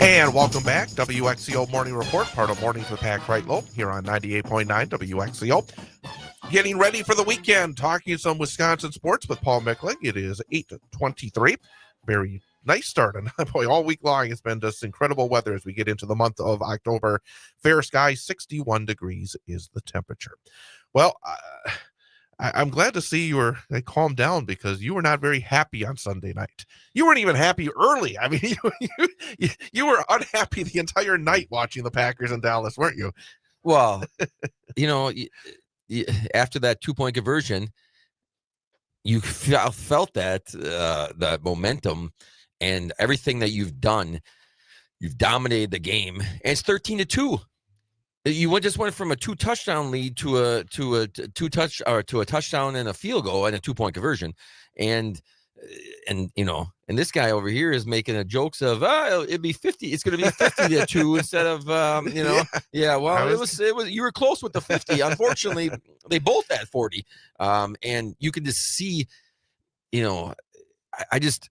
And welcome back, WXCO Morning Report, part of Mornings with Pat Kreitlow here on 98.9 WXCO. Getting ready for the weekend, talking some Wisconsin sports with Paul Mickling. It is 8:23. Very nice start. And boy, all week long, it's been just incredible weather as we get into the month of October. Fair skies, 61 degrees is the temperature. Well, I'm glad to see you were calmed down because you were not very happy on Sunday night. You weren't even happy early. I mean, you were unhappy the entire night watching the Packers in Dallas, weren't you? Well, after that 2-point conversion, you felt that momentum and everything that you've done. You've dominated the game, and it's 13-2. You just went from a 2-touchdown lead to a touchdown and a field goal and a 2-point conversion, and this guy over here is making a jokes of it'd be 50. It's going to be 50-2 instead of yeah. Well, it was you were close with the 50. Unfortunately, they both had 40, and you can just see, I just.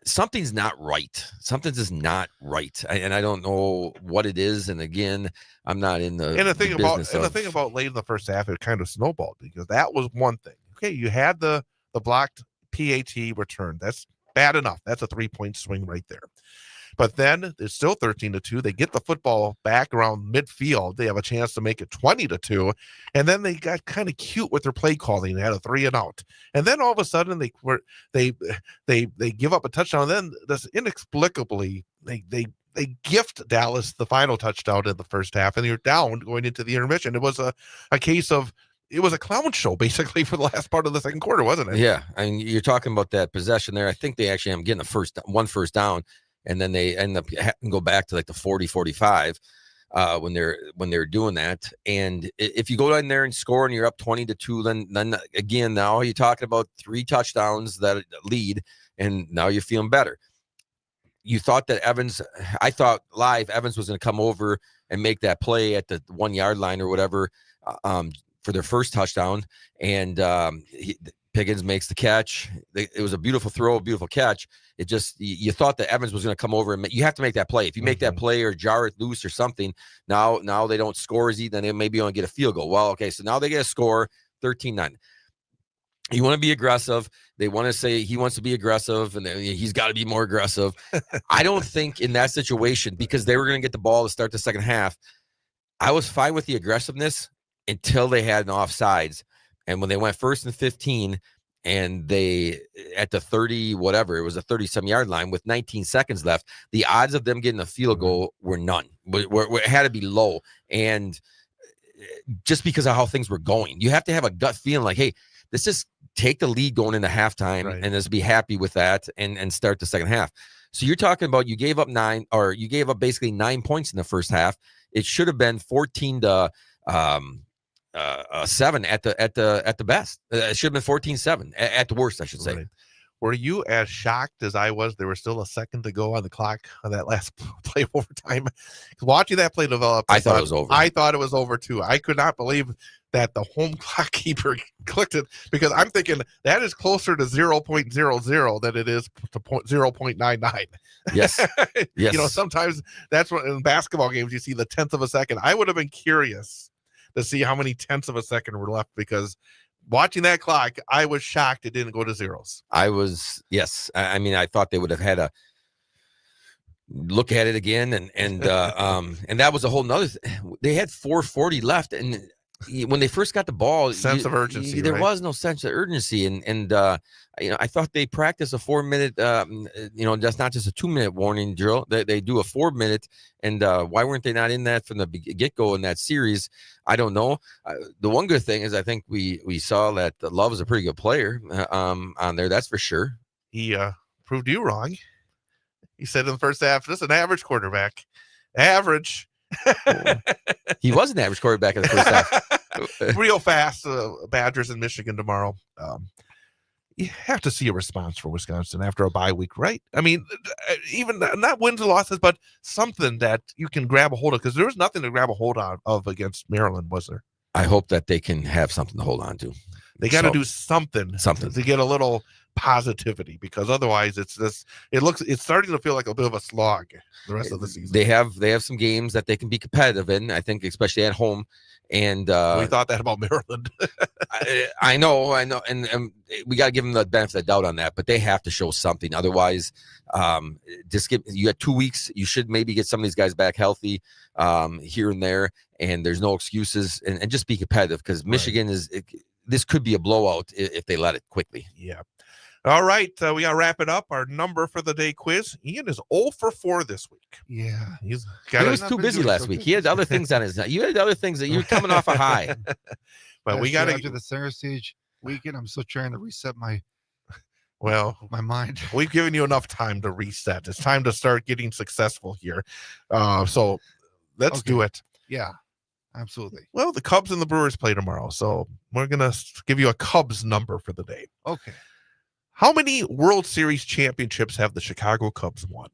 Something's not right. Something's just not right, and I don't know what it is. And again, I'm not in the. And the thing about late in the first half, it kind of snowballed because that was one thing. Okay, you had the blocked PAT return. That's bad enough. That's a 3-point swing right there. But then it's still 13-2. They get the football back around midfield. They have a chance to make it 20-2. And then they got kind of cute with their play calling. They had a 3-and-out. And then all of a sudden they give up a touchdown. And then this inexplicably they gift Dallas the final touchdown in the first half, and you're down going into the intermission. It was a case of it was a clown show basically for the last part of the second quarter, wasn't it? Yeah. I mean, you're talking about that possession there. I think they actually end up getting one first down. And then they end up having to go back to like the 40-45 when they're doing that. And if you go in there and score and you're up 20-2, then again, now you're talking about 3 touchdowns that lead, and now you're feeling better. You thought that I thought Evans was going to come over and make that play at the 1-yard line or whatever for their first touchdown. And Pickens makes the catch. It was a beautiful throw, a beautiful catch. It just, you thought that Evans was going to come over and you have to make that play. If you make that play or jar it loose or something, now they don't score as then they maybe only get a field goal. Well, okay, so now they get a score, 13-9. You want to be aggressive. They want to say he wants to be aggressive, and he's got to be more aggressive. I don't think in that situation, because they were going to get the ball to start the second half, I was fine with the aggressiveness until they had an offsides. And when they went 1st and 15, and they at the 30 whatever, it was a 30-some yard line with 19 seconds left, the odds of them getting a field goal were none. It had to be low, and just because of how things were going, you have to have a gut feeling like, hey, let's just take the lead going into halftime, right, and just be happy with that and start the second half. So you're talking about you gave up basically 9 points in the first half. It should have been 14-7 at the best. It should have been 14-7 at the worst, I should say. Right. Were you as shocked as I was? There was still a second to go on the clock on that last play of overtime. Watching that play develop, I thought it was over. I thought it was over too. I could not believe that the home clock keeper clicked it, because I'm thinking that is closer to 0.00 than it is to 0.99. Yes. Yes. Sometimes that's what in basketball games you see the 10th of a second. I would have been curious to see how many tenths of a second were left, because watching that clock, I was shocked it didn't go to zeros. I was, yes. I mean, I thought they would have had a look at it again, and that was a whole nother they had 4:40 left, and when they first got the ball, sense of urgency, there was no sense of urgency, and I thought they practiced a 4-minute, that's not just a 2-minute warning drill. They do a 4-minute, and why weren't they not in that from the get-go in that series? I don't know. The one good thing is I think we saw that Love is a pretty good player on there. That's for sure. He proved you wrong. He said in the first half, this is an average quarterback. Average. He was an average quarterback in the first half. Real fast. Badgers in Michigan tomorrow. You have to see a response for Wisconsin after a bye week, right? I mean, even not wins or losses, but something that you can grab a hold of, because there was nothing to grab a hold of against Maryland, was there? I hope that they can have something to hold on to. They got to do something to get a little positivity, because otherwise it's starting to feel like a bit of a slog the rest of the season. They have some games that they can be competitive in, I think, especially at home. And we thought that about Maryland. I know, and we got to give them the benefit of the doubt on that, but they have to show something. Otherwise, you got 2 weeks. You should maybe get some of these guys back healthy here and there, and there's no excuses, and just be competitive, because Michigan this could be a blowout if they let it quickly. Yeah. All right, we got to wrap it up. Our number for the day quiz. Ian is 0 for 4 this week. Yeah. He was too busy last week. He had other things on his night. You had other things that you're coming off a high. But we got to after the center stage weekend, I'm still trying to reset my mind. We've given you enough time to reset. It's time to start getting successful here. So let's do it. Yeah. Absolutely. Well, the Cubs and the Brewers play tomorrow, so we're going to give you a Cubs number for the day. Okay. How many World Series championships have the Chicago Cubs won?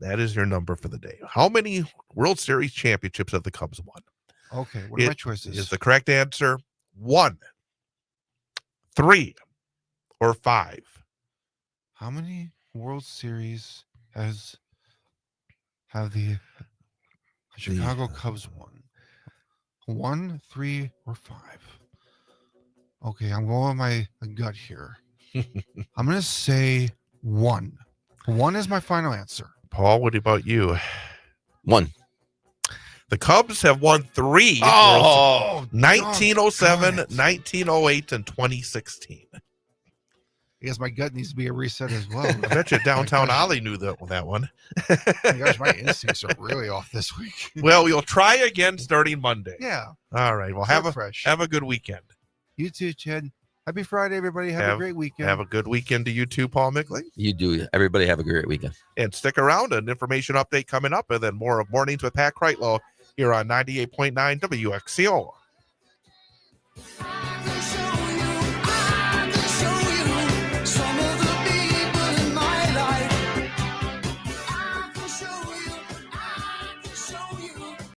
That is your number for the day. How many World Series championships have the Cubs won? Okay. What are my choices? Is the correct answer 1, 3, or 5? How many World Series have the Chicago Cubs won? 1, 3, or 5? Okay, I'm going with my gut here. I'm going to say 1. 1 is my final answer. Paul, what about you? 1. The Cubs have won 3. 1907, 1908, and 2016. I guess my gut needs to be a reset as well. I bet you Downtown Ollie knew that one. Oh my gosh, my instincts are really off this week. Well, we'll try again starting Monday. Yeah. All right. Well, have a good weekend. You too, Chad. Happy Friday, everybody. Have a great weekend. Have a good weekend to you too, Paul Mickley. You do. Everybody have a great weekend. And stick around. An information update coming up, and then more of Mornings with Pat Kreitlow here on 98.9 WXCO.